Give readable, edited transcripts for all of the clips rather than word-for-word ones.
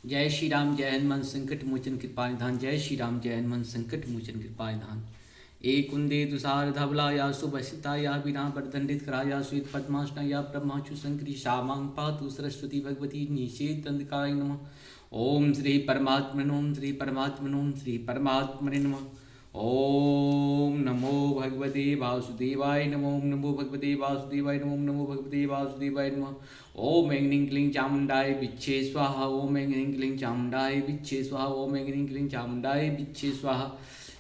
जय श्री राम जय हनुमान संकट मोचन कृपा निधान। जय श्री राम जय हनुमान संकट मोचन कृपा निधान। एक कुंदे तुषार धवला या सुभसिता या बिना वर्दंडित कराया श्वेत पद्मासना या ब्रह्माचु शंकरी शामांग पातु सरस्वती भगवती निषेध अंधकाराय नमः। ओम श्री परमात्मने ओम श्री परमात्मने ओम श्री परमात्मने नमः। ओम नमो भगवते वासुदेवाय नमो। ओम नमो भगवते वासुदेवाय नमो। ओम नमो भगवते वासुदेवाय नमः। ओम ऐं ह्रीं क्लीं चामुण्डाय विच्छे स्वाहा। ओम ऐं ह्रीं क्लीं चामुण्डाय विच्छे स्वाहा। ओम ऐं ह्रीं क्लीं चामुण्डाय विच्छे स्वाहा।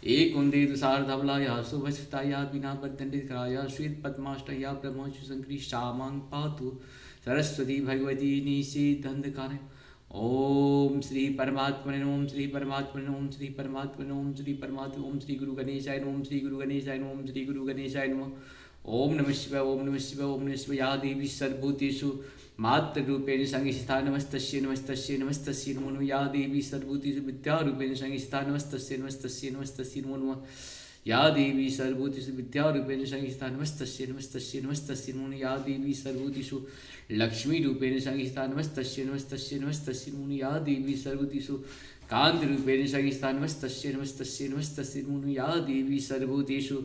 एक कुंदे तुषार धवलाया शुभस्ताया बिना वर्दंडित कराया श्वेत पद्माष्टया ब्रह्मचु शंकरी शामांग पातु सरस्वती भगवती निषेध अंधकार। ओम श्री परमात्मने ओम श्री परमात्मने ओम श्री परमात्मने ओम श्री परमात्मने ओम श्री गुरु गणेशाय ओम श्री गुरु गणेशाय ओम श्री गुरु गणेशाय नमः। ओम नमः शिवाय ओम नमः शिवाय ओम नमः शिवाय। या देवी सर्वभूतेषु मातृरूपेण संस्थिता नमस्तस्यै नमस्तस्यै नमस्तस्यै नमो नमः। या देवी सर्वभूतेषु विद्यारूपेण संस्थिता नमस्तस्यै नमस्तस्यै नमस्तस्यै नमो नमः। या देवी सर्वभूतेषु विद्यारूपेण संस्थिता नमस्तस्यै नमस्तस्यै नमस्तस्यै नमो नमः। या देवी सर्वभूतेषु लक्ष्मीरूपेण संस्थिता नमस्तस्यै नमस्तस्यै नमस्तस्यै नमो नमः। या देवी सर्वभूतेषु कान्तिरूपेण संस्थिता नमस्तस्यै नमस्तस्यै नमस्तस्यै नमो नमः। या देवी सर्वभूतेषु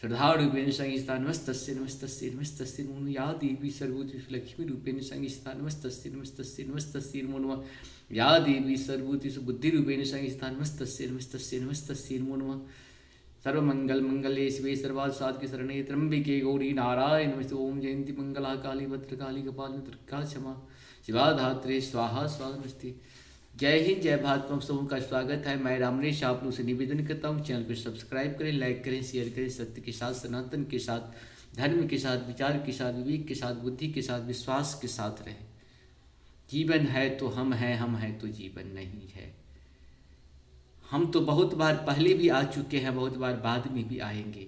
श्रद्धारूपेण संस्थिता नमस्तस्यै नमस्तस्यै नमस्तस्यै नमो नमः। या देवी सर्वभूतेषु लक्ष्मीरूपेण संस्थिता नमस्तस्यै नमस्तस्यै नमस्तस्यै नमो नमः। या देवी सर्वभूतेषु बुद्धिरूपेण संस्थिता नमस्तस्यै नमस्तस्यै नमस्तस्यै नमो नमः। सर्वमंगल मंगले शिवे सर्वार्थ साधके शरणे त्र्यंबिके गौरी नारायण नमस्ते। ओम जयंती मंगला काली भद्रकाली कपालिनी दुर्गा क्षमा शिवा धात्रे स्वाहा स्वाहा नमस्ते। जय हिंद जय भारत। तुम सबों का स्वागत है। मैं रामनेश आप लोगों से निवेदन करता हूँ चैनल को सब्सक्राइब करें, लाइक करें, शेयर करें। सत्य के साथ, सनातन के साथ, धर्म के साथ, विचार के साथ, विवेक के साथ, बुद्धि के साथ, विश्वास के साथ रहें। जीवन है तो हम हैं, हम हैं तो जीवन नहीं है। हम तो बहुत बार पहले भी आ चुके हैं, बहुत बार बाद में भी आएंगे।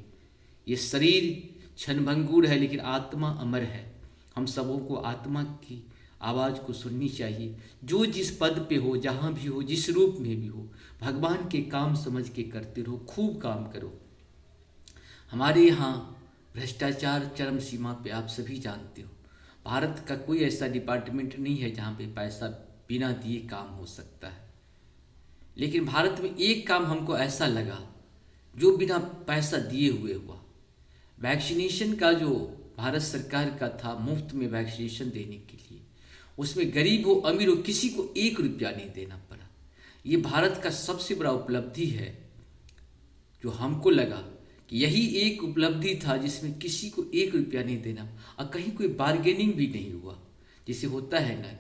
ये शरीर क्षणभंगुर है लेकिन आत्मा अमर है। हम सबों को आत्मा की आवाज़ को सुननी चाहिए। जो जिस पद पे हो, जहाँ भी हो, जिस रूप में भी हो, भगवान के काम समझ के करते रहो, खूब काम करो। हमारे यहाँ भ्रष्टाचार चरम सीमा पे आप सभी जानते हो। भारत का कोई ऐसा डिपार्टमेंट नहीं है जहाँ पे पैसा बिना दिए काम हो सकता है। लेकिन भारत में एक काम हमको ऐसा लगा जो बिना पैसा दिए हुए हुआ। वैक्सीनेशन का जो भारत सरकार का था, मुफ्त में वैक्सीनेशन देने के लिए, उसमें गरीब हो अमीर हो किसी को 1 रुपया नहीं देना पड़ा। ये भारत का सबसे बड़ा उपलब्धि है जो हमको लगा कि यही एक उपलब्धि था जिसमें किसी को 1 रुपया नहीं देना और कहीं कोई बार्गेनिंग भी नहीं हुआ। जैसे होता है ना,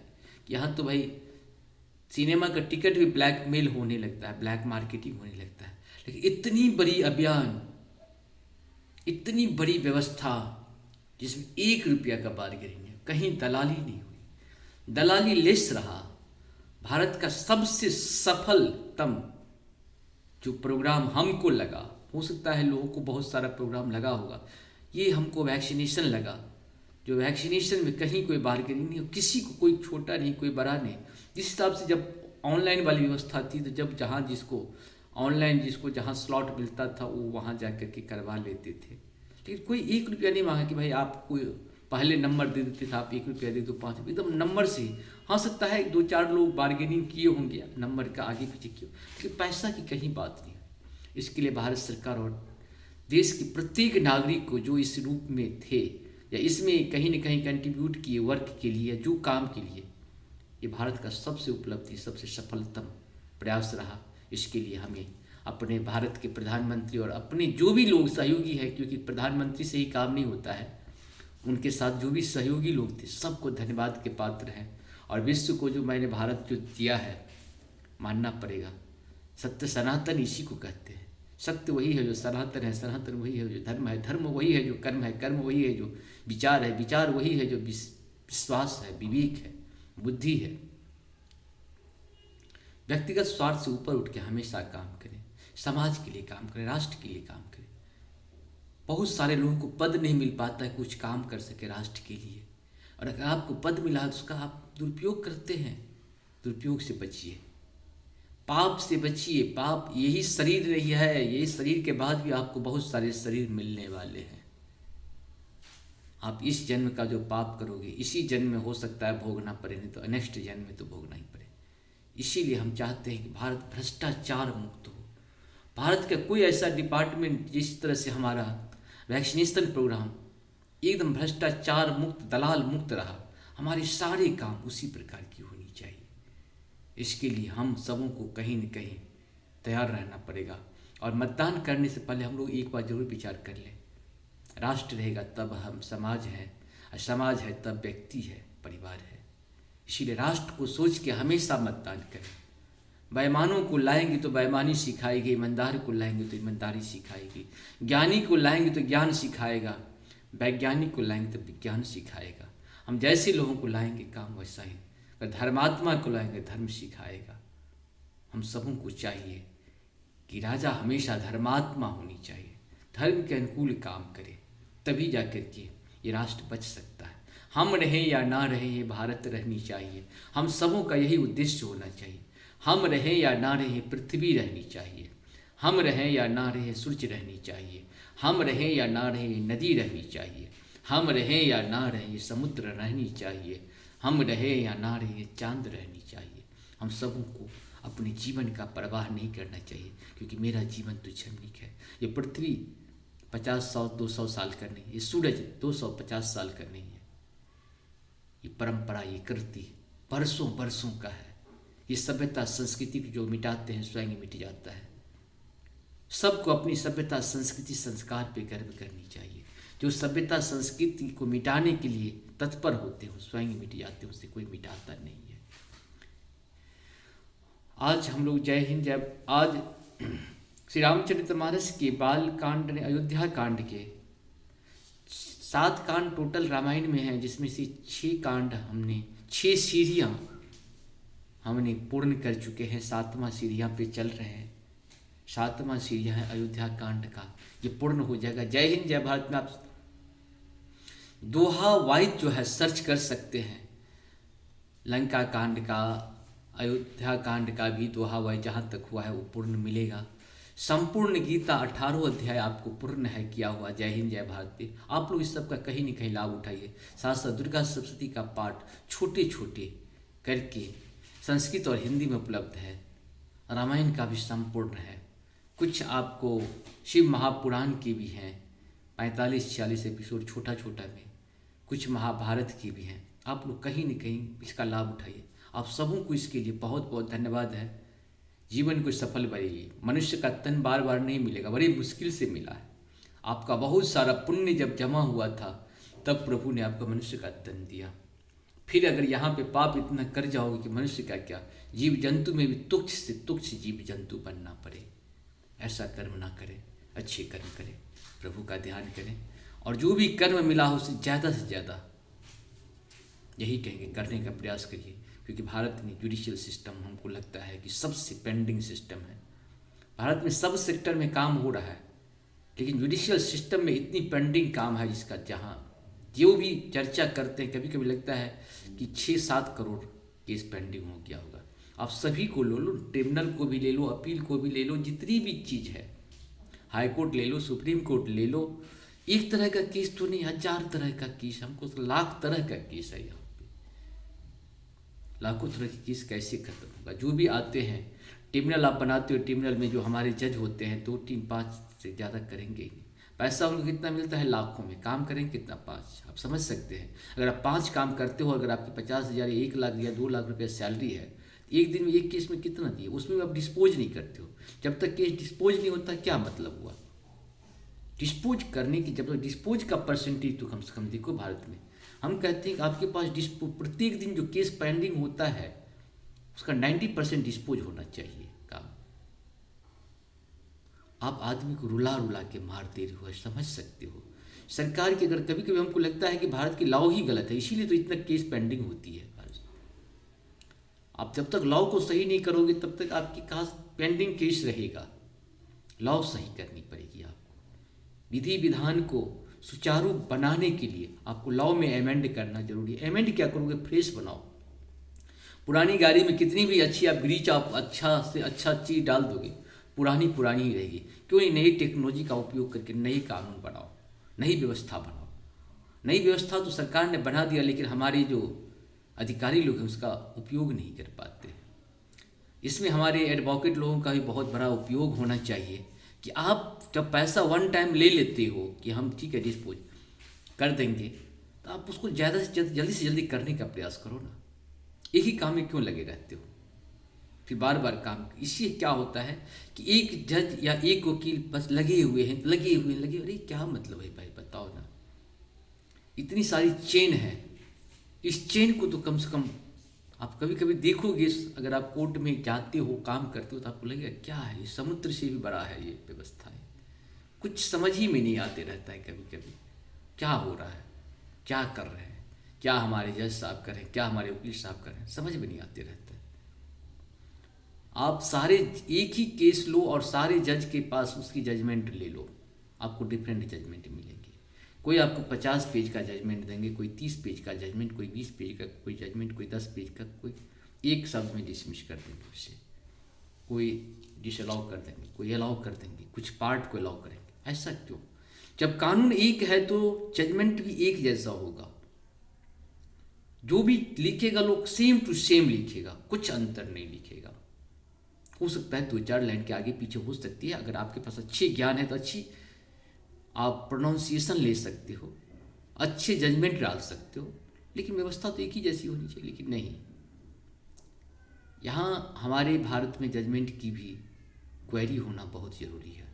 यहाँ तो भाई सिनेमा का टिकट भी ब्लैकमेल होने लगता है, ब्लैक मार्केटिंग होने लगता है। लेकिन इतनी बड़ी अभियान, इतनी बड़ी व्यवस्था जिसमें 1 रुपया का बार्गेनिंग है, कहीं दलाली नहीं हुई, दलाली लेस रहा। भारत का सबसे सफलतम जो प्रोग्राम हमको लगा, हो सकता है लोगों को बहुत सारा प्रोग्राम लगा होगा, ये हमको वैक्सीनेशन लगा। जो वैक्सीनेशन में कहीं कोई बार्गेनिंग नहीं हो, किसी को कोई छोटा नहीं कोई बड़ा नहीं। जिस हिसाब से जब ऑनलाइन वाली व्यवस्था थी तो जब जहाँ जिसको ऑनलाइन जिसको जहाँ स्लॉट मिलता था वो वहाँ जा कर के करवा लेते थे। लेकिन कोई 1 रुपया नहीं मांगा कि भाई आपको पहले नंबर दे देते थे, आप 1 रुपया दे दो, 5 रुपये, एकदम नंबर से। हाँ, सकता है 2-4 लोग बार्गेनिंग किए होंगे, नंबर का आगे पीछे किए, लेकिन पैसा की कहीं बात नहीं। इसके लिए भारत सरकार और देश के प्रत्येक नागरिक को जो इस रूप में थे या इसमें कहीं न कहीं कंट्रीब्यूट किए वर्क के लिए, जो काम के लिए, ये भारत का सबसे उपलब्धि, सबसे सफलतम प्रयास रहा। इसके लिए हमें अपने भारत के प्रधानमंत्री और अपने जो भी लोग सहयोगी हैं, क्योंकि प्रधानमंत्री से ही काम नहीं होता है, उनके साथ जो भी सहयोगी लोग थे सबको धन्यवाद के पात्र हैं। और विश्व को जो मैंने भारत जो दिया है, मानना पड़ेगा। सत्य सनातन इसी को कहते हैं। सत्य वही है जो सनातन है, सनातन वही है जो धर्म है, धर्म वही है जो कर्म है, कर्म वही है जो विचार है, विचार वही है जो विश्वास है, विवेक है, बुद्धि है। व्यक्तिगत स्वार्थ से ऊपर उठ के हमेशा काम करें, समाज के लिए काम करें, राष्ट्र के लिए काम करें। बहुत सारे लोगों को पद नहीं मिल पाता है कुछ काम कर सके राष्ट्र के लिए, और अगर आपको पद मिला तो उसका आप दुरुपयोग करते हैं। दुरुपयोग से बचिए, पाप से बचिए। पाप यही शरीर नहीं है, यही शरीर के बाद भी आपको बहुत सारे शरीर मिलने वाले हैं। आप इस जन्म का जो पाप करोगे इसी जन्म में हो सकता है भोगना पड़े, नहीं तो नेक्स्ट जन्म में तो भोगना ही पड़े। इसीलिए हम चाहते हैं कि भारत भ्रष्टाचार मुक्त हो। भारत का कोई ऐसा डिपार्टमेंट जिस तरह से हमारा वैक्सीनेशन प्रोग्राम एकदम भ्रष्टाचार मुक्त, दलाल मुक्त रहा, हमारे सारे काम उसी प्रकार की होनी चाहिए। इसके लिए हम सबों को कहीं न कहीं तैयार रहना पड़ेगा। और मतदान करने से पहले हम लोग एक बार जरूर विचार कर लें, राष्ट्र रहेगा तब हम समाज है, और समाज है तब व्यक्ति है, परिवार है। इसीलिए राष्ट्र को सोच के हमेशा मतदान करें। बेईमानों को लाएंगे तो बेईमानी सिखाएगी, ईमानदार को लाएंगे तो ईमानदारी सिखाएगी, ज्ञानी को लाएंगे तो ज्ञान सिखाएगा, वैज्ञानिक को लाएंगे तो विज्ञान सिखाएगा। हम जैसे लोगों को लाएंगे काम वैसा ही, अगर धर्मात्मा को लाएंगे धर्म सिखाएगा। हम सबों को चाहिए कि राजा हमेशा धर्मात्मा होनी चाहिए, धर्म के अनुकूल काम करे, तभी जाकर के ये राष्ट्र बच सकता है। हम रहें या ना रहें, ये भारत रहनी चाहिए। हम सबों का यही उद्देश्य होना चाहिए। हम रहें या ना रहें, पृथ्वी रहनी चाहिए। हम रहें या ना रहें, सूर्य रहनी चाहिए। हम रहें या ना रहें, नदी रहनी चाहिए। हम रहें या ना रहें, समुद्र रहनी चाहिए। हम रहें या ना रहें, चांद रहनी चाहिए। हम सबों को अपने जीवन का परवाह नहीं करना चाहिए, क्योंकि मेरा जीवन तो क्षणिक है। ये पृथ्वी 50-100-200 साल का नहीं, ये सूरज 250 साल का नहीं है। ये परंपरा, ये कृति बरसों बरसों का है। ये सभ्यता संस्कृति को जो मिटाते हैं स्वयं ही मिट जाता है। सबको अपनी सभ्यता संस्कृति संस्कार पे गर्व करनी चाहिए। जो सभ्यता संस्कृति को मिटाने के लिए तत्पर होते हो स्वयं ही मिट जाते हैं, उससे कोई मिटाता नहीं है। आज हम लोग जय हिंद जय, आज श्री रामचरितमानस के बाल कांड, अयोध्या कांड के 7 कांड टोटल रामायण में हैं, जिसमें से 6 कांड हमने 6 सीढ़ियाँ हमने पूर्ण कर चुके हैं। 7वां सीढ़ियाँ पे चल रहे हैं। 7वां सीढ़ियाँ है अयोध्या कांड का, ये पूर्ण हो जाएगा। जय हिंद जय भारत में आप दोहा वाइज जो है सर्च कर सकते हैं। लंका कांड का, अयोध्या कांड का भी दोहा वाइज जहाँ तक हुआ है वो पूर्ण मिलेगा। संपूर्ण गीता 18 अध्याय आपको पूर्ण है किया हुआ जय हिंद जय भारत पे। आप लोग इस सब का कहीं न कहीं लाभ उठाइए। साथ साथ दुर्गा सप्तशती का पाठ छोटे छोटे करके संस्कृत और हिंदी में उपलब्ध है। रामायण का भी संपूर्ण है। कुछ आपको शिव महापुराण के भी हैं, 45-46 एपिसोड छोटा छोटा में। कुछ महाभारत की भी हैं। आप लोग कहीं न कहीं इसका लाभ उठाइए। आप सबों को इसके लिए बहुत बहुत धन्यवाद है। जीवन को सफल बनाइए। मनुष्य का तन बार बार नहीं मिलेगा, बड़ी मुश्किल से मिला है। आपका बहुत सारा पुण्य जब जमा हुआ था तब प्रभु ने आपको मनुष्य का तन दिया। फिर अगर यहाँ पे पाप इतना कर जाओगे कि मनुष्य का क्या, जीव जंतु में भी तुच्छ से तुच्छ जीव जंतु बनना पड़े, ऐसा कर्म ना करें। अच्छे कर्म करें, प्रभु का ध्यान करें, और जो भी कर्म मिला हो उसे ज़्यादा से ज़्यादा यही कहेंगे करने का प्रयास करिए। क्योंकि भारत में जुडिशियल सिस्टम हमको लगता है कि सबसे पेंडिंग सिस्टम है। भारत में सब सेक्टर में काम हो रहा है, लेकिन जुडिशियल सिस्टम में इतनी पेंडिंग काम है जिसका जहाँ जो भी चर्चा करते हैं कभी कभी लगता है कि 6-7 करोड़ केस पेंडिंग हो गया होगा। आप सभी को लो, ट्रिब्यूनल को भी ले लो, अपील को भी ले लो, जितनी भी चीज़ है, हाई कोर्ट ले लो, सुप्रीम कोर्ट ले लो। एक तरह का केस तो नहीं, 1000 तरह का केस, हमको तो लाख तरह का केस है। यहाँ पे लाखों तरह की केस कैसे खत्म होगा। जो भी आते हैं ट्रिब्यूनल आप बनाते हो, ट्रिब्यूनल में जो हमारे जज होते हैं 2-3-5 से ज़्यादा करेंगे ही नहीं। पैसा उनको कितना मिलता है, लाखों में। काम करेंगे कितना, 5। आप समझ सकते हैं। अगर आप 5 काम करते हो, अगर आपकी 50,000 या 1 लाख या 2 लाख रुपये सैलरी है, एक दिन में एक केस में कितना दिए, उसमें आप डिस्पोज नहीं करते हो। जब तक केस डिस्पोज नहीं होता क्या मतलब हुआ। डिस्पोज करने की, जब तक डिस्पोज का परसेंटेज तो कम से कम देखो। भारत में हम कहते हैं कि आपके पास प्रत्येक दिन जो केस पेंडिंग होता है उसका 90% डिस्पोज होना चाहिए काम। आप आदमी को रुला रुला के मार दे रहे हो, समझ सकते हो। सरकार की, अगर कभी कभी हमको लगता है कि भारत की लॉ ही गलत है, इसीलिए तो इतना केस पेंडिंग होती है। आप जब तक लॉ को सही नहीं करोगे तब तक आपकी केस पेंडिंग केस रहेगा। लॉ सही करनी पड़ेगी आपको। विधि विधान को सुचारू बनाने के लिए आपको लॉ में अमेंड करना जरूरी है। अमेंड क्या करोगे, फ्रेश बनाओ। पुरानी गाड़ी में कितनी भी अच्छी आप ग्रीच आप अच्छा से अच्छा चीज़ डाल दोगे, पुरानी पुरानी ही रहेगी। क्यों नहीं नई टेक्नोलॉजी का उपयोग करके नई कानून बनाओ, नई व्यवस्था बनाओ। नई व्यवस्था तो सरकार ने बना दिया, लेकिन हमारे जो अधिकारी लोग हैं उसका उपयोग नहीं कर पाते। इसमें हमारे एडवोकेट लोगों का भी बहुत बड़ा उपयोग होना चाहिए कि आप जब पैसा वन टाइम ले लेते हो कि हम ठीक है डिस्पोज कर देंगे, तो आप उसको ज़्यादा से जल्दी से जल्दी करने का प्रयास करो ना। एक ही काम में क्यों लगे रहते हो, फिर बार बार काम। इससे क्या होता है कि एक जज या एक वकील बस लगे हुए हैं, अरे क्या मतलब है भाई, बताओ ना। इतनी सारी चेन है, इस चेन को तो कम से कम आप कभी कभी देखोगे, अगर आप कोर्ट में जाते हो, काम करते हो, तो आपको लगेगा क्या है ये, समुद्र से भी बड़ा है ये व्यवस्था है। कुछ समझ ही में नहीं आते रहता है कभी कभी, क्या हो रहा है, क्या कर रहे हैं, क्या हमारे जज साहब कर रहे हैं, क्या हमारे वकील साहब कर रहे हैं, समझ में नहीं आते रहता है। आप सारे एक ही केस लो और सारे जज के पास उसकी जजमेंट ले लो, आपको डिफरेंट जजमेंट मिलेगी। कोई आपको 50 पेज का जजमेंट देंगे, कोई 30 पेज का जजमेंट, कोई 20 पेज का कोई जजमेंट, कोई 10 पेज का, कोई एक शब्द में डिसमिस कर देंगे उससे, कोई डिसअलाउ कर देंगे, कोई अलाउ कर देंगे, कुछ पार्ट को अलाउ करेंगे। ऐसा क्यों? जब कानून एक है तो जजमेंट भी एक जैसा होगा, जो भी लिखेगा लोग सेम टू सेम लिखेगा, कुछ अंतर नहीं लिखेगा। हो सकता है 2-4 लाइन के आगे पीछे हो सकती है, अगर आपके पास अच्छे ज्ञान है तो अच्छी आप प्रोनाउंसिएशन ले सकते हो, अच्छे जजमेंट डाल सकते हो, लेकिन व्यवस्था तो एक ही जैसी होनी चाहिए। लेकिन नहीं, यहाँ हमारे भारत में जजमेंट की भी क्वेरी होना बहुत ज़रूरी है,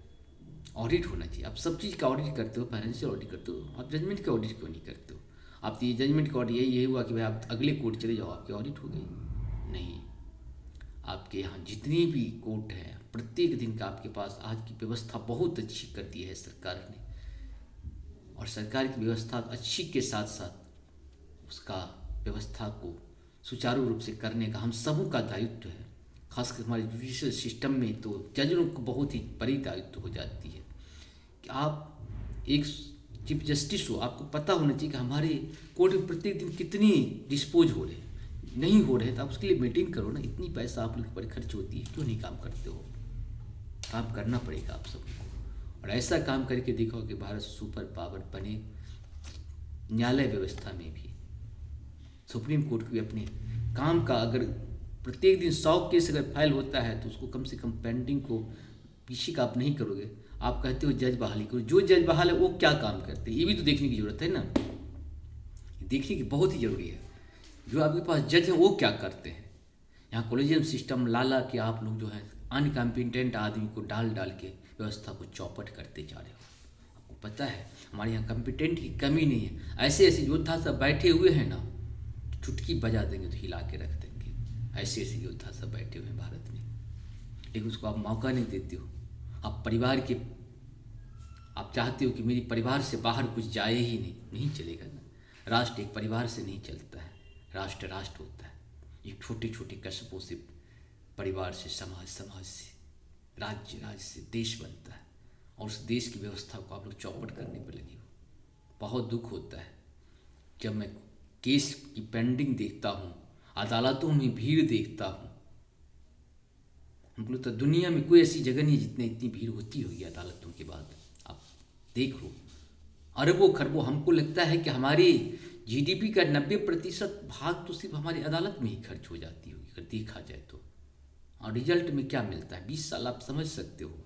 ऑडिट होना चाहिए। आप सब चीज़ का ऑडिट करते हो, फाइनेंशियल ऑडिट करते हो, आप जजमेंट का ऑडिट क्यों नहीं करते हो? आप तो ये जजमेंट का ऑडिट यही हुआ कि भाई आप अगले कोर्ट चले जाओ, आपकी ऑडिट हो गई। नहीं, आपके यहाँ जितनी भी कोर्ट है, प्रत्येक दिन का आपके पास आज की व्यवस्था बहुत अच्छी कर दी है सरकार ने, और सरकार की व्यवस्था अच्छी के साथ साथ उसका व्यवस्था को सुचारू रूप से करने का हम सबों का दायित्व है। खासकर हमारे जुडिशियल सिस्टम में तो जजों को बहुत ही बड़ी दायित्व हो जाती है कि आप एक चीफ जस्टिस हो, आपको पता होना चाहिए कि हमारे कोर्ट में प्रत्येक दिन कितनी डिस्पोज हो रहे हैं, नहीं हो रहे तो आप उसके लिए मीटिंग करो ना। इतनी पैसा आप लोग पर खर्च होती है, क्यों नहीं काम करते हो? काम करना पड़ेगा आप सबको, और ऐसा काम करके दिखाओ कि भारत सुपर पावर बने। न्यायालय व्यवस्था में भी सुप्रीम कोर्ट को भी अपने काम का, अगर प्रत्येक दिन 100 केस अगर फाइल होता है तो उसको कम से कम पेंडिंग को पीछे का आप नहीं करोगे। आप कहते हो जज बहाली करो, जो जज बहाल है वो क्या काम करते हैं ये भी तो देखने की जरूरत है ना, देखने की बहुत ही जरूरी है। जो आपके पास जज हैं वो क्या करते हैं? यहाँ कोलेजियम सिस्टम ला के आप लोग जो है अनकम्पिटेंट आदमी को डाल के व्यवस्था को चौपट करते जा रहे हो। आपको पता है हमारे यहाँ कम्पिटेंट की कमी नहीं है, ऐसे योद्धा सब बैठे हुए हैं ना, चुटकी बजा देंगे तो हिला के रख देंगे। ऐसे योद्धा सब बैठे हुए हैं भारत में, लेकिन उसको आप मौका नहीं देते हो। आप परिवार के, आप चाहते हो कि मेरी परिवार से बाहर कुछ जाए ही नहीं चलेगा ना। राष्ट्र एक परिवार से नहीं चलता है, राष्ट्र राष्ट्र होता है। एक छोटे छोटे कस्बों से, परिवार से, समाज से, राज्य से देश बनता है, और उस देश की व्यवस्था को आप लोग चौपट करने पर लगे हो। बहुत दुख होता है जब मैं केस की पेंडिंग देखता हूँ, अदालतों में भीड़ देखता हूँ। हमको तो दुनिया में कोई ऐसी जगह नहीं जितने इतनी भीड़ होती होगी अदालतों के बाद। आप देख लो, अरबों खरबों, हमको लगता है कि हमारी जीडीपी का 90% भाग तो सिर्फ हमारी अदालत में ही खर्च हो जाती होगी अगर देखा जाए तो। और रिजल्ट में क्या मिलता है? 20 साल, आप समझ सकते हो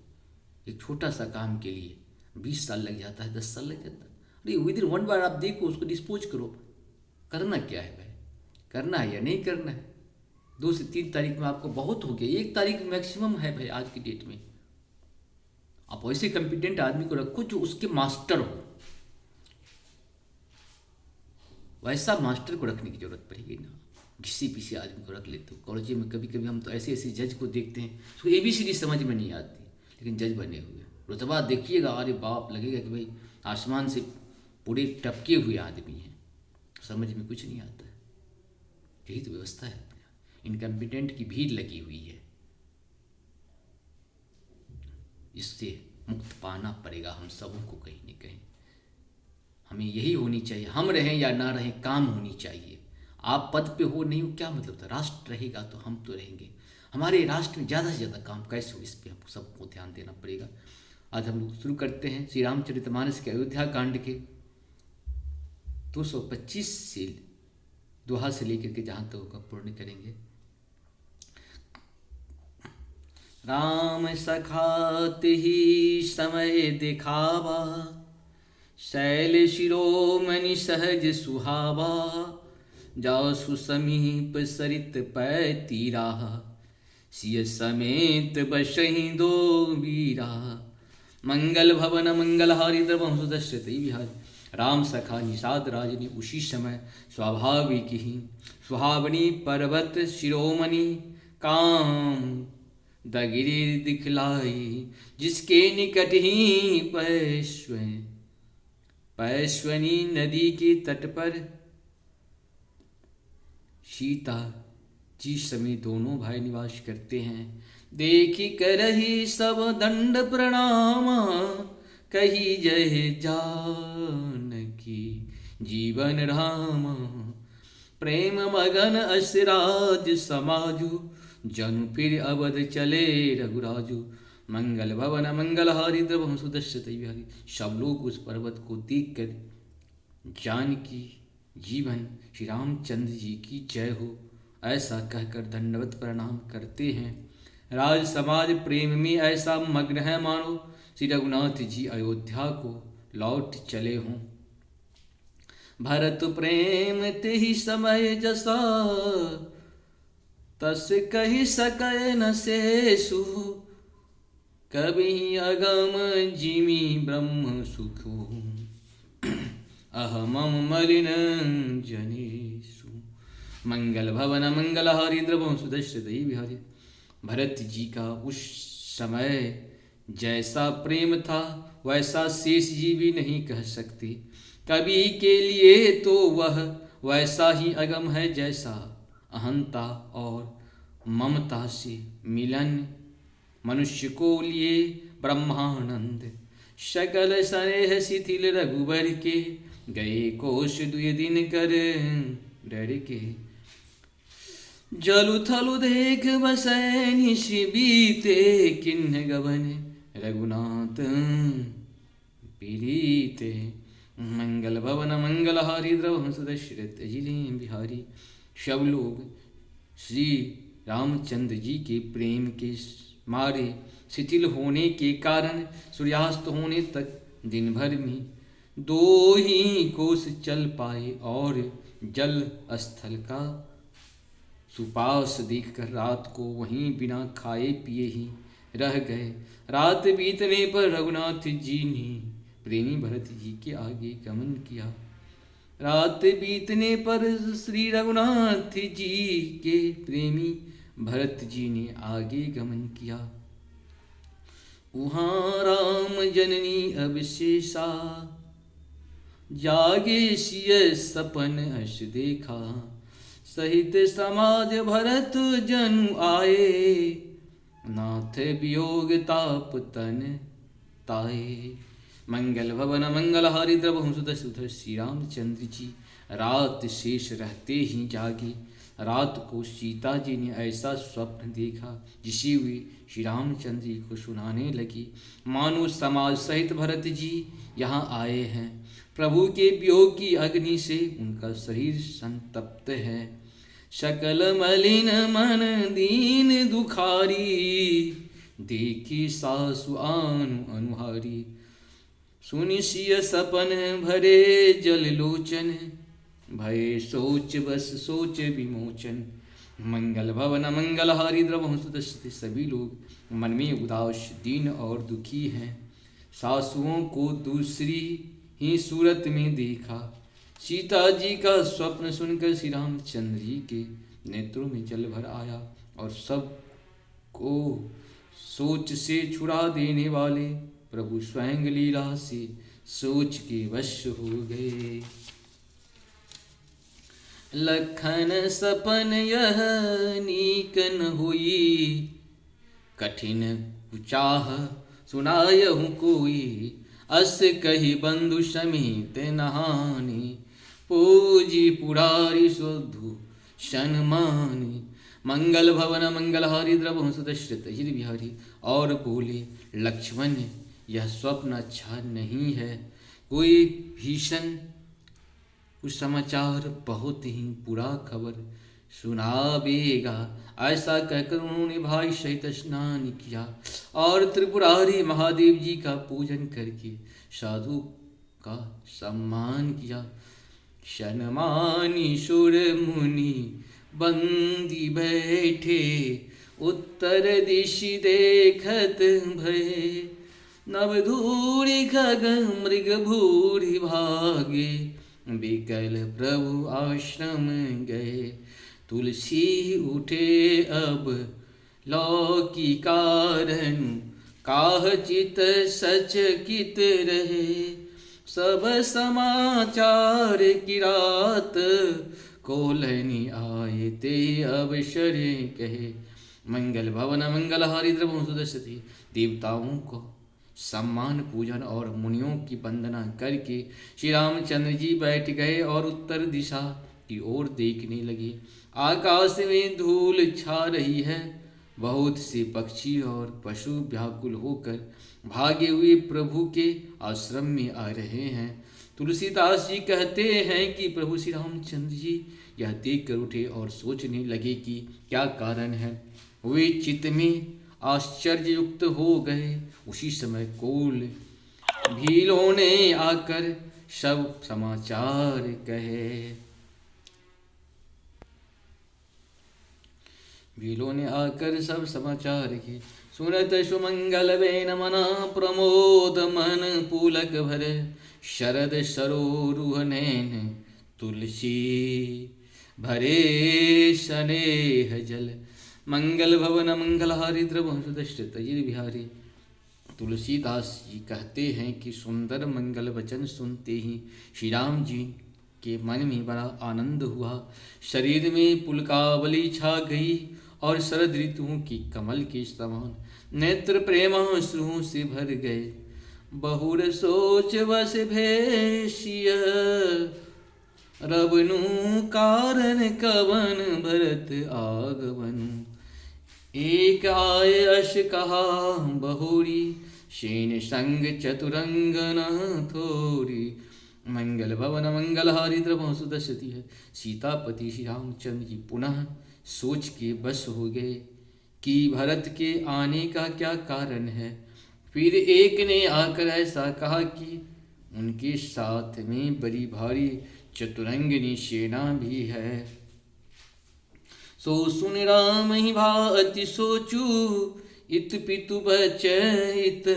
एक छोटा सा काम के लिए 20 साल लग जाता है, 10 साल लग जाता है। अरे विद इन 1 बार आप देखो, उसको डिस्पोज करो। करना क्या है भाई? करना है या नहीं करना है? 2 से 3 तारीख में आपको बहुत हो गया, 1 तारीख मैक्सिमम है भाई आज की डेट में। आप वैसे कॉम्पिटेंट आदमी को रखो जो उसके मास्टर हो, वैसा मास्टर को रखने की जरूरत पड़ेगी ना। घिसी पिसी आदमी को रख लेते हो। कॉलेज में कभी कभी हम तो ऐसे जज को देखते हैं, उसको ABCD समझ में नहीं आती, लेकिन जज बने हुए रुतबा देखिएगा, अरे बाप, लगेगा कि भाई आसमान से पूरे टपके हुए आदमी हैं, समझ में कुछ नहीं आता है। यही तो व्यवस्था है। इनकम्पिटेंट की भीड़ लगी हुई है, इससे मुक्त पाना पड़ेगा हम सबों को कहीं न कहीं। हमें यही होनी चाहिए, हम रहें या ना रहें, काम होनी चाहिए। आप पद पे हो नहीं हो क्या मतलब था? राष्ट्र रहेगा तो हम तो रहेंगे। हमारे राष्ट्र में ज़्यादा से ज़्यादा काम कैसे हो, इस पर हमको सबको ध्यान देना पड़ेगा। आज हम लोग शुरू करते हैं श्री रामचरितमानस के अयोध्या कांड के 225 से दोहा से लेकर के जहाँ तक होगा पूर्ण करेंगे। राम सखात ही समय दिखावा, शैल शिरोमणि सहज सुहावा, जासु समीप सरित पै तीरा, सिय समेत बसहि दो वीरा। मंगल भवन मंगलहारी द्रवहु सुदर्शति विहारी। राम सखा निषाद राजनी उसी समय स्वाभाविक ही सुहावनी पर्वत शिरोमणि काम दगिरी दिखलाई, जिसके निकट ही पैश्वनी नदी के तट पर सीता जी समेत दोनों भाई निवास करते हैं। देखी करही सब दंड प्रणाम, कही जय जानकी जीवन राम। प्रेम मगन असराज समाजु, जनु फिर अवध चले रघुराजु। मंगल भवन मंगलहारी द्रवहु सुदर्शति विहारी। सब लोग उस पर्वत को देखकर जानकी जीवन श्री रामचंद्र जी की जय हो ऐसा कहकर दंडवत प्रणाम करते हैं। राज समाज प्रेम में ऐसा मग्न है मानो श्री रघुनाथ जी अयोध्या को लौट चले हों। भरत प्रेम तेहि समय जसा, तस कहि सकै न शेषु। कभी अगम जिमि ब्रह्म सुखो, अहमम मलिन जनेषु। मंगल भवन मंगलहारी द्रवहु सुदर्शति विहारी। भरत जी का उस समय जैसा प्रेम था वैसा शेष जी भी नहीं कह सकते। कवि के लिए तो वह वैसा ही अगम है जैसा अहंता और ममता से मिलन मनुष्य को लिए ब्रह्मानंद। सकल स्नेह शिथिल रघुबर के, गए कोश दुय दिन कर डर के। जलु थलु देख बसै निश बीते, किन्ह गवन रघुनाथ पीड़िते। मंगल भवन मंगलहारी द्रवहु सुदर्शति बिहारी। सब लोग श्री रामचंद्र जी के प्रेम के मारे शिथिल होने के कारण सूर्यास्त होने तक दिन भर में 2 ही कोस चल पाए और जल स्थल का सुपास देखकर रात को वहीं बिना खाए पिए ही रह गए। रात बीतने पर रघुनाथ जी ने प्रेमी भरत जी के आगे गमन किया। रात बीतने पर श्री रघुनाथ जी के प्रेमी भरत जी ने आगे गमन किया। वहाँ राम जननी अवशेषा, जागे सिय सपन हस देखा। सहित समाज भरत जनु आए, नाथ वियोग ताप तन ताए। मंगल भवन मंगलहारी द्रवहु सुदर्शति। श्री रामचंद्र जी रात शेष रहते ही जागे। रात को सीता जी ने ऐसा स्वप्न देखा जिसे वे श्री रामचंद्र जी को सुनाने लगी। मानो समाज सहित भरत जी यहाँ आए हैं। प्रभु के वियोग की अग्नि से उनका शरीर संतप्त है। सकल मलिन मन दीन दुखारी, देखी सासु आनु अनुहारी। सुनि सिय सपन भरे जल लोचन, भय सोच बस सोच विमोचन। मंगल भवन मंगलहारी द्रवहु सुदर्शति। सभी लोग मन में उदास दीन और दुखी हैं। सासुओं को दूसरी ही सूरत में देखा। सीता जी का स्वप्न सुनकर श्री रामचंद्र जी के नेत्रों में जल भर आया और सब को सोच से छुड़ा देने वाले प्रभु स्वयं लीला से सोच के वश हो गए। लखन सपन यह नीक न हुई, कठिन कुचाह सुनायहु कोई। अस कही बंधु समेत नहानी, पूजी पुरारी शुद्धु शनमानी। मंगल भवन मंगलहारी द्रवहु सुदर्शति बिहारी। और बोले, लक्ष्मण यह स्वप्न अच्छा नहीं है। कोई भीषण कुसमाचार बहुत ही बुरा खबर सुनावेगा। ऐसा कहकर उन्होंने भाई सहित स्नान किया और त्रिपुरारी महादेव जी का पूजन करके साधु का सम्मान किया। शनमानी सुर मुनि बंदी बैठे, उत्तर दिशि देखत भय। नवधूरी खगन मृग भूरि भागे, बिकल प्रभु आश्रम गए। तुलसी उठे अब लौकी कारण, काह चित सचकित रहे। सब समाचार की रात, कोलनी आए ते अवसर कहे। मंगल भवन मंगल हारी द्रवों सुदस्यति। देवताओं को सम्मान पूजन और मुनियों की वंदना करके श्री रामचंद्र जी बैठ गए और उत्तर दिशा की ओर देखने लगे। आकाश में धूल छा रही है, बहुत से पक्षी और पशु व्याकुल होकर भागे हुए प्रभु के आश्रम में आ रहे हैं। तुलसीदास जी कहते हैं कि प्रभु श्री रामचंद्र जी यह देख कर उठे और सोचने लगे कि क्या कारण है। वे चित्त में आश्चर्ययुक्त हो गए। उसी समय कोल भीलों ने आकर सब समाचार कहे। भीलों ने आकर सब समाचार के। सुनत सुमंगल वेन मना, प्रमोद मन पुलक भरे। शरद सरोरुह नैन, तुलसी भरे स्नेह जल। मंगल भवन मंगल हारी द्रवं सुदश्रित बिहारी। तुलसीदास जी कहते हैं कि सुंदर मंगल वचन सुनते ही श्री राम जी के मन में बड़ा आनंद हुआ। शरीर में पुलकावली छा गई और शरद ऋतुओं की कमल के समान नेत्र प्रेमाश्रुओं से भर गए। बहुर सोच बस भेषिय, रवनु कारण कवन भरत आगवन। एक आय अश कहा बहुरी, शेन संग चतुरंग न थोरी। मंगल भवन मंगल हारी द्रवों सुदस्यति है। सीतापति श्री रामचंद्र जी पुनः सोच के बस हो गए कि भरत के आने का क्या कारण है। फिर एक ने आकर ऐसा कहा कि उनके साथ में बड़ी भारी चतुरंगिनी सेना भी है। सो सुन राम ही भाति सोचू, इत पितु बचैत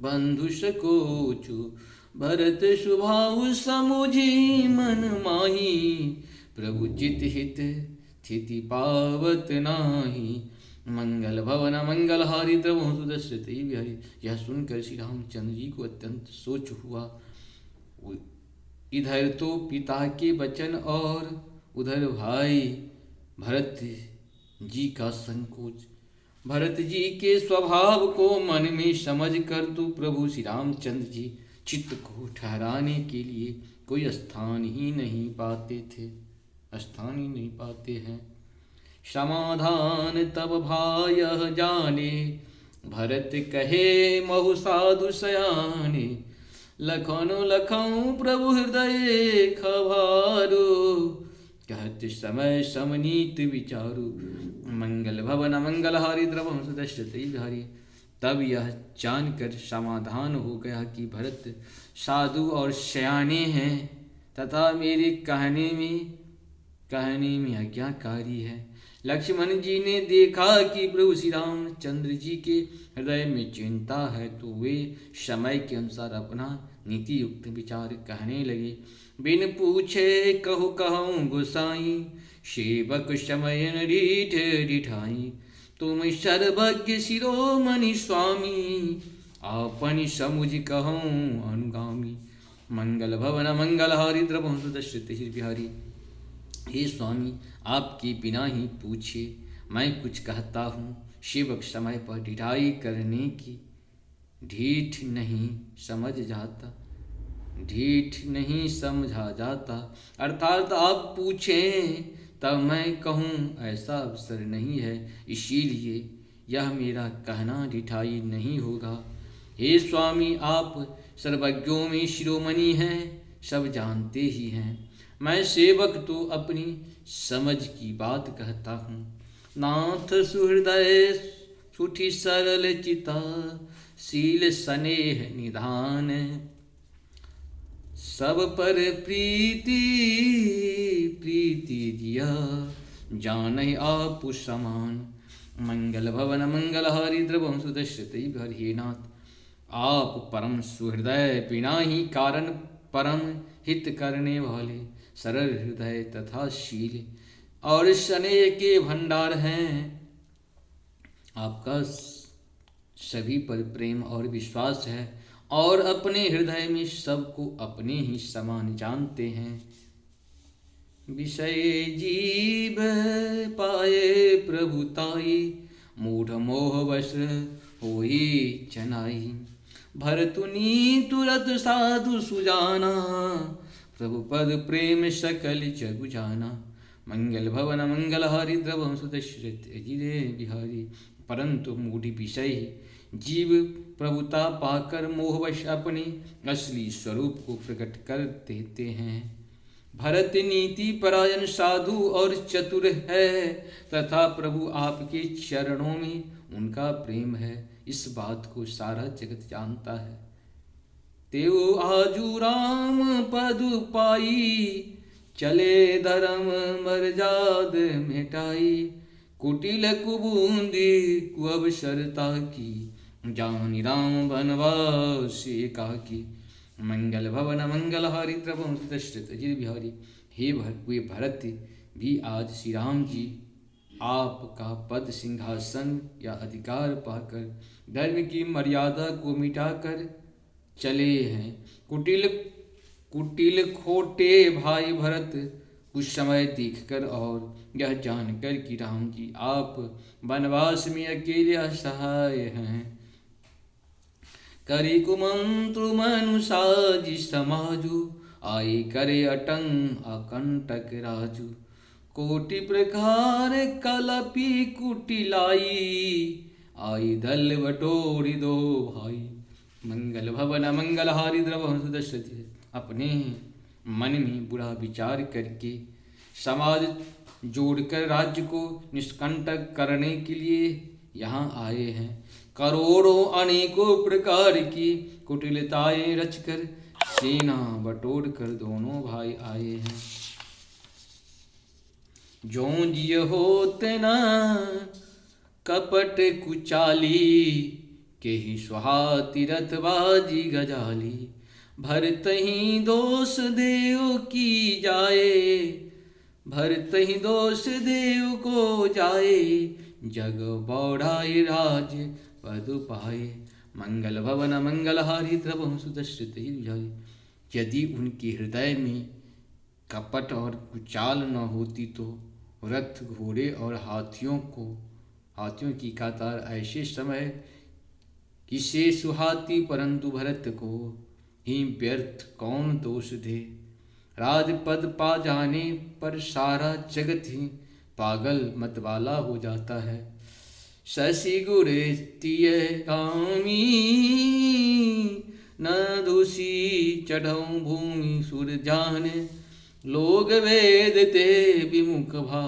बंधु सकोचु। भरत स्वभाव समुझी मन माही, प्रभु चित हित स्थिति पावत नाही। मंगल भवन मंगल हारी द्रवों सुदस्यति बिहारी। यह सुनकर श्री रामचंद्र जी को अत्यंत सोच हुआ। इधर तो पिता के वचन और उधर भाई भरत जी का संकोच। भरत जी के स्वभाव को मन में समझ कर तो प्रभु श्री रामचंद्र जी चित्त को ठहराने के लिए कोई स्थान ही नहीं पाते हैं। समाधान तब भाय जाने, भरत कहे महु साधु सयाने। लखनऊ लखनऊ प्रभु हृदय खबारो, कहत समय समनीत विचारु। मंगल भवन मंगल हारी द्रवं सुदश्यति बिहारी। तब यह जानकर समाधान हो गया कि भरत साधु और सयाने हैं तथा मेरे कहने में आज्ञाकारी है। लक्ष्मण जी ने देखा कि प्रभु श्री रामचंद्र जी के हृदय में चिंता है, तो वे समय के अनुसार अपना नीति युक्त विचार कहने लगे। बिन पूछे कहूँ गोसाई, सेवक समय रीठ रिठाई। तुम सर्वज्ञ शिरोमणि स्वामी, आपन समुझ कहूँ अनुगामी। मंगल भवन मंगल हारी द्रवं सुदश्यति बिहारी। हे स्वामी, आपके बिना ही पूछे मैं कुछ कहता हूँ। सेवक समय पर ढिठाई करने की ढीठ नहीं समझा जाता। अर्थात आप पूछें तब मैं कहूँ ऐसा अवसर नहीं है, इसीलिए यह मेरा कहना ढिठाई नहीं होगा। हे स्वामी, आप सर्वज्ञों में शिरोमणि हैं, सब जानते ही हैं। मैं सेवक तो अपनी समझ की बात कहता हूँ। नाथ सुहृदय सुठी सरल चिता, शील स्नेह निधान, सब पर प्रीति प्रीति दिया, जानहि आपु समान। मंगल भवन मंगल हरि द्रवम सुदश्यते हरि। हे नाथ, आप परम सुहृदय, बिना ही कारण परम हित करने वाले, सरल हृदय तथा शील और स्नेह के भंडार हैं। आपका सभी पर प्रेम और विश्वास है और अपने हृदय में सबको अपने ही समान जानते हैं। विषय जीव पाए प्रभुताई, मूढ़ मोह वश होई चनाई। भरतुनी तुरत साधु सुजाना, प्रभु पद प्रेम सकल जगु जाना। मंगल भवन मंगल हरि द्रवम सुदश्यते जिरे बिहारी। परंतु मूढ़ विषय जीव प्रभुता पाकर मोहवश अपने असली स्वरूप को प्रकट कर देते हैं। भरत नीति परायण साधु और चतुर है, तथा प्रभु आपके चरणों में उनका प्रेम है, इस बात को सारा जगत जानता है। तेऊ आजू राम पद पाई, चले धर्म मर्याद मिटाई। कुटिल कुबूंदी कुअवसरता की, जानि राम बनवास एकाकी। मंगल भवन मंगल हरि द्रवम सुदश्यते जिर बिहारी। हे वे भरत भी आज श्री राम जी आपका पद सिंहासन या अधिकार पाकर धर्म की मर्यादा को मिटाकर चले हैं। कुटिल खोटे भाई भरत कुछ समय देखकर और यह जानकर कि राम जी आप वनवास में अकेले असहाय हैं, करी कुमंत्र मनुषाजी समाजु। आए करे अटंग अकंटक राजू, कोटि प्रकार कलपी कुटिलाई। आई दल बटोरी दो भाई, मंगल भवन मंगल हारी द्रवम सुदश्यते। अपने मन में बुरा विचार करके समाज जोड़कर राज्य को निष्कंटक करने के लिए यहाँ आए हैं। करोड़ों अनेकों प्रकार की कुटिलताएं रचकर सेना बटोर कर दोनों भाई आए हैं। ज्यों जिय होते न कपट कुचाली, के ही सुहाती रथबाजी गजाली। भरत ही दोष देव की जाए, भरत ही दोष देव को जाए। जग बौढ़ाई राज पद पाए, मंगल भवन मंगल हारी द्रवम सुदश्यते विहारी। यदि उनके हृदय में कपट और कुचाल न होती तो रथ घोड़े और हाथियों की कतार ऐसे समय किसे सुहाती, परंतु भरत को ही व्यर्थ कौन दोष दे। राजपद पा जाने पर सारा जगत ही पागल मतवाला हो जाता है। शशि गुरे तिय कामी, न दूषी चढ़ऊ भूमि सुर जान। लोग वेद ते विमुख भा,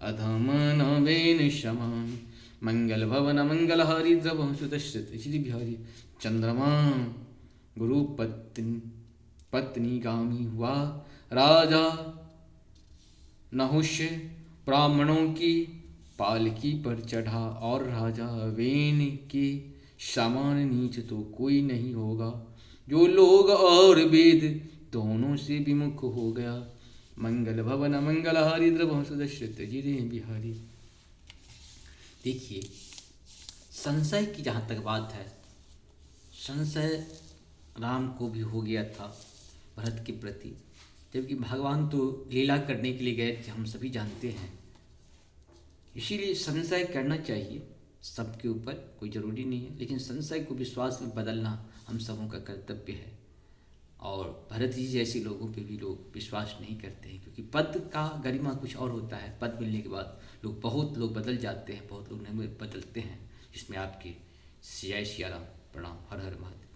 अधम न बेन समान। मंगल भवन मंगल हारी द्रवम सुदश्यते श्री बिहारी। चंद्रमा गुरु पत्नी गामी हुआ, राजा नहुष ब्राह्मणों की पालकी पर चढ़ा, और राजा वेन के समान नीच तो कोई नहीं होगा, जो लोग और वेद दोनों से विमुख हो गया। मंगल भवन मंगल हारी द्रवम सुदश्यते जिरे बिहारी। देखिए, संशय की जहाँ तक बात है, संशय राम को भी हो गया था भरत के प्रति, जबकि भगवान तो लीला करने के लिए गए थे, हम सभी जानते हैं। इसीलिए संशय करना चाहिए सबके ऊपर, कोई ज़रूरी नहीं है, लेकिन संशय को विश्वास में बदलना हम सबों का कर्तव्य है। और भरत जी जैसे लोगों पे भी लोग विश्वास नहीं करते हैं, क्योंकि पद का गरिमा कुछ और होता है। पद मिलने के बाद बहुत लोग बदल जाते हैं, बहुत लोग नहीं बदलते हैं। जिसमें आपके जय सिया राम, प्रणाम, हर हर महादेव।